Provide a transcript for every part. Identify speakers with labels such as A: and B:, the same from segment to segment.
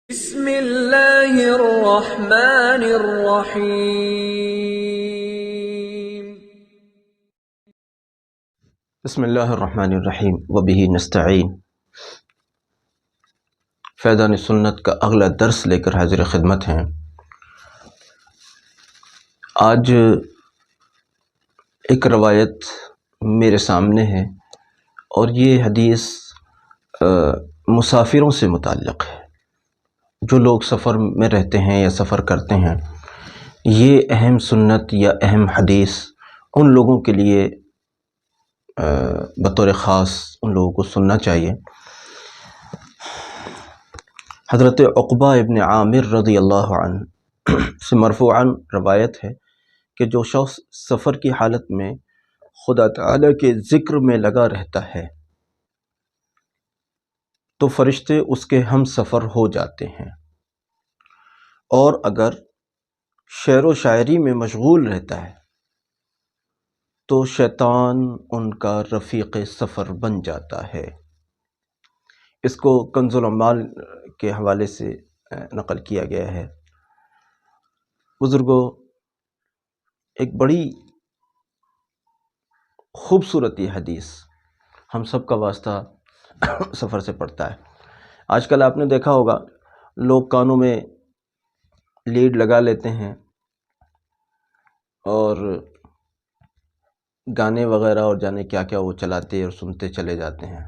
A: بسم اللہ الرحمن الرحیم۔
B: بسم اللہ الرحمن الرحیم وبہ نستعین۔ فیضان سنت کا اگلا درس لے کر حاضر خدمت ہیں۔ آج ایک روایت میرے سامنے ہے اور یہ حدیث مسافروں سے متعلق ہے۔ جو لوگ سفر میں رہتے ہیں یا سفر کرتے ہیں، یہ اہم سنت یا اہم حدیث ان لوگوں کے لیے بطور خاص ان لوگوں کو سننا چاہیے۔ حضرت عقبہ ابن عامر رضی اللہ عنہ سے مرفوعاً روایت ہے کہ جو شخص سفر کی حالت میں خدا تعالیٰ کے ذکر میں لگا رہتا ہے تو فرشتے اس کے ہم سفر ہو جاتے ہیں، اور اگر شعر و شاعری میں مشغول رہتا ہے تو شیطان ان کا رفیق سفر بن جاتا ہے۔ اس کو کنز العمال کے حوالے سے نقل کیا گیا ہے۔ بزرگوں، ایک بڑی خوبصورت یہ حدیث ہم سب کا واسطہ سفر سے پڑتا ہے۔ آج کل آپ نے دیکھا ہوگا لوگ کانوں میں لیڈ لگا لیتے ہیں اور گانے وغیرہ اور جانے کیا کیا وہ چلاتے اور سنتے چلے جاتے ہیں۔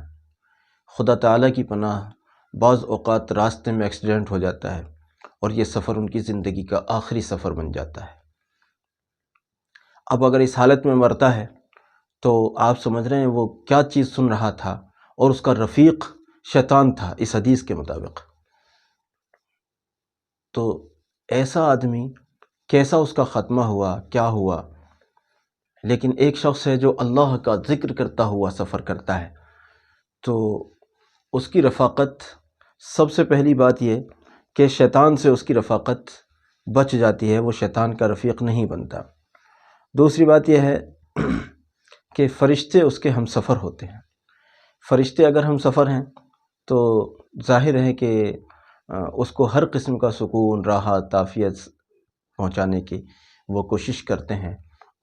B: خدا تعالیٰ کی پناہ، بعض اوقات راستے میں ایکسیڈنٹ ہو جاتا ہے اور یہ سفر ان کی زندگی کا آخری سفر بن جاتا ہے۔ اب اگر اس حالت میں مرتا ہے تو آپ سمجھ رہے ہیں وہ کیا چیز سن رہا تھا، اور اس کا رفیق شیطان تھا اس حدیث کے مطابق۔ تو ایسا آدمی کیسا اس کا خاتمہ ہوا، کیا ہوا؟ لیکن ایک شخص ہے جو اللہ کا ذکر کرتا ہوا سفر کرتا ہے تو اس کی رفاقت، سب سے پہلی بات یہ کہ شیطان سے اس کی رفاقت بچ جاتی ہے، وہ شیطان کا رفیق نہیں بنتا۔ دوسری بات یہ ہے کہ فرشتے اس کے ہم سفر ہوتے ہیں۔ فرشتے اگر ہم سفر ہیں تو ظاہر ہے کہ اس کو ہر قسم کا سکون، راحت، عافیت پہنچانے کی وہ کوشش کرتے ہیں،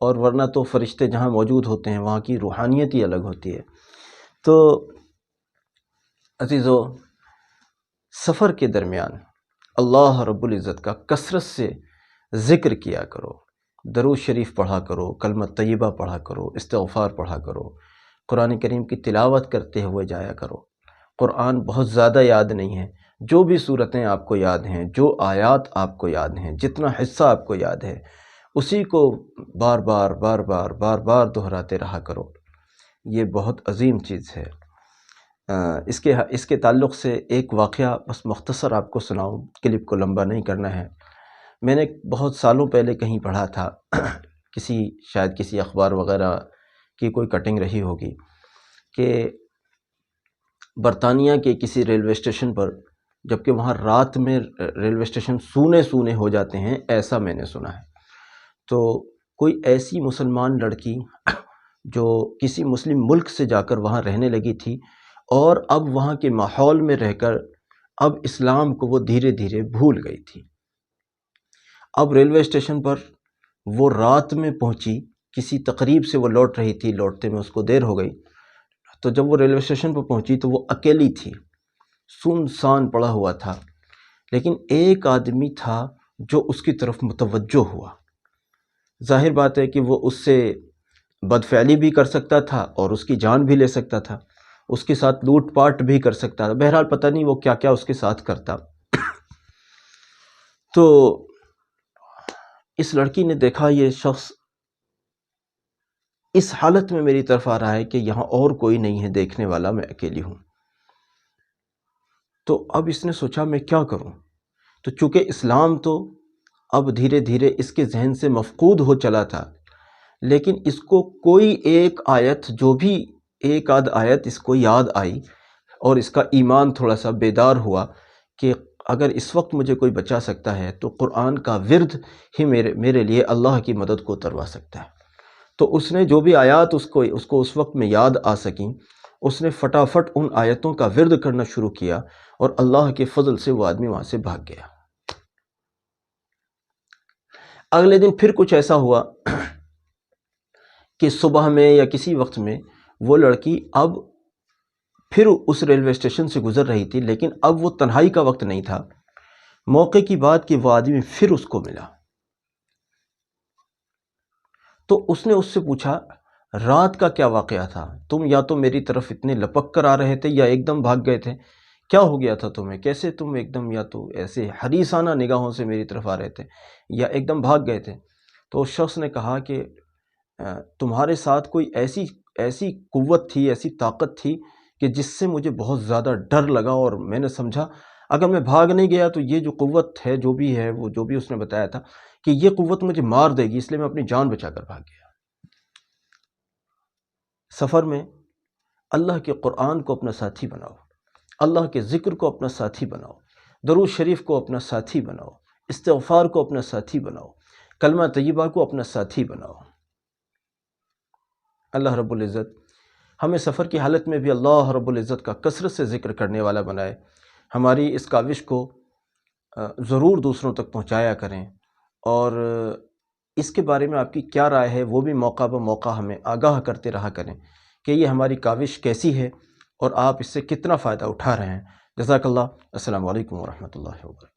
B: اور ورنہ تو فرشتے جہاں موجود ہوتے ہیں وہاں کی روحانیت ہی الگ ہوتی ہے۔ تو عزیزو، سفر کے درمیان اللہ رب العزت کا کثرت سے ذکر کیا کرو، درود شریف پڑھا کرو، کلمہ طیبہ پڑھا کرو، استغفار پڑھا کرو، قرآن کریم کی تلاوت کرتے ہوئے جایا کرو۔ قرآن بہت زیادہ یاد نہیں ہے، جو بھی صورتیں آپ کو یاد ہیں، جو آیات آپ کو یاد ہیں، جتنا حصہ آپ کو یاد ہے، اسی کو بار بار بار بار بار بار دہراتے رہا کرو۔ یہ بہت عظیم چیز ہے۔ اس کے تعلق سے ایک واقعہ بس مختصر آپ کو سناؤں، کلپ کو لمبا نہیں کرنا ہے۔ میں نے بہت سالوں پہلے کہیں پڑھا تھا، شاید کسی اخبار وغیرہ کی کوئی کٹنگ رہی ہوگی، کہ برطانیہ کے کسی ریلوے اسٹیشن پر، جبکہ وہاں رات میں ریلوے اسٹیشن سونے سونے ہو جاتے ہیں، ایسا میں نے سنا ہے، تو کوئی ایسی مسلمان لڑکی جو کسی مسلم ملک سے جا کر وہاں رہنے لگی تھی، اور اب وہاں کے ماحول میں رہ کر اب اسلام کو وہ دھیرے دھیرے بھول گئی تھی۔ اب ریلوے اسٹیشن پر وہ رات میں پہنچی، کسی تقریب سے وہ لوٹ رہی تھی، لوٹتے میں اس کو دیر ہو گئی، تو جب وہ ریلوے اسٹیشن پر پہنچی تو وہ اکیلی تھی، سنسان پڑا ہوا تھا، لیکن ایک آدمی تھا جو اس کی طرف متوجہ ہوا۔ ظاہر بات ہے کہ وہ اس سے بدفعلی بھی کر سکتا تھا اور اس کی جان بھی لے سکتا تھا، اس کے ساتھ لوٹ پاٹ بھی کر سکتا تھا، بہرحال پتہ نہیں وہ کیا کیا اس کے ساتھ کرتا۔ تو اس لڑکی نے دیکھا یہ شخص اس حالت میں میری طرف آ رہا ہے کہ یہاں اور کوئی نہیں ہے دیکھنے والا، میں اکیلی ہوں۔ تو اب اس نے سوچا میں کیا کروں؟ تو چونکہ اسلام تو اب دھیرے دھیرے اس کے ذہن سے مفقود ہو چلا تھا، لیکن اس کو کوئی ایک آیت، جو بھی ایک آدھ آیت اس کو یاد آئی، اور اس کا ایمان تھوڑا سا بیدار ہوا کہ اگر اس وقت مجھے کوئی بچا سکتا ہے تو قرآن کا ورد ہی میرے لیے اللہ کی مدد کو اتروا سکتا ہے۔ تو اس نے جو بھی آیات اس کو اس وقت میں یاد آ سکیں، اس نے فٹافٹ ان آیتوں کا ورد کرنا شروع کیا اور اللہ کے فضل سے وہ آدمی وہاں سے بھاگ گیا۔ اگلے دن پھر کچھ ایسا ہوا کہ صبح میں یا کسی وقت میں وہ لڑکی اب پھر اس ریلوے اسٹیشن سے گزر رہی تھی، لیکن اب وہ تنہائی کا وقت نہیں تھا۔ موقع کی بات کہ وہ آدمی پھر اس کو ملا، تو اس نے اس سے پوچھا رات کا کیا واقعہ تھا؟ تم یا تو میری طرف اتنے لپک کر آ رہے تھے یا ایک دم بھاگ گئے تھے، کیا ہو گیا تھا تمہیں؟ کیسے تم ایک دم یا تو ایسے حریصانہ نگاہوں سے میری طرف آ رہے تھے یا ایک دم بھاگ گئے تھے؟ تو اس شخص نے کہا کہ تمہارے ساتھ کوئی ایسی قوت تھی، ایسی طاقت تھی کہ جس سے مجھے بہت زیادہ ڈر لگا، اور میں نے سمجھا اگر میں بھاگ نہیں گیا تو یہ جو قوت ہے جو بھی اس نے بتایا تھا کہ یہ قوت مجھے مار دے گی، اس لیے میں اپنی جان بچا کر بھاگ گیا۔ سفر میں اللہ کے قرآن کو اپنا ساتھی بناؤ، اللہ کے ذکر کو اپنا ساتھی بناؤ، درود شریف کو اپنا ساتھی بناؤ، استغفار کو اپنا ساتھی بناؤ، کلمہ طیبہ کو اپنا ساتھی بناؤ۔ اللہ رب العزت ہمیں سفر کی حالت میں بھی اللہ رب العزت کا کثرت سے ذکر کرنے والا بنائے۔ ہماری اس کاوش کو ضرور دوسروں تک پہنچایا کریں، اور اس کے بارے میں آپ کی کیا رائے ہے وہ بھی موقع بہ موقع ہمیں آگاہ کرتے رہا کریں کہ یہ ہماری کاوش کیسی ہے اور آپ اس سے کتنا فائدہ اٹھا رہے ہیں۔ جزاک اللہ۔ السلام علیکم ورحمۃ اللہ وبرکاتہ۔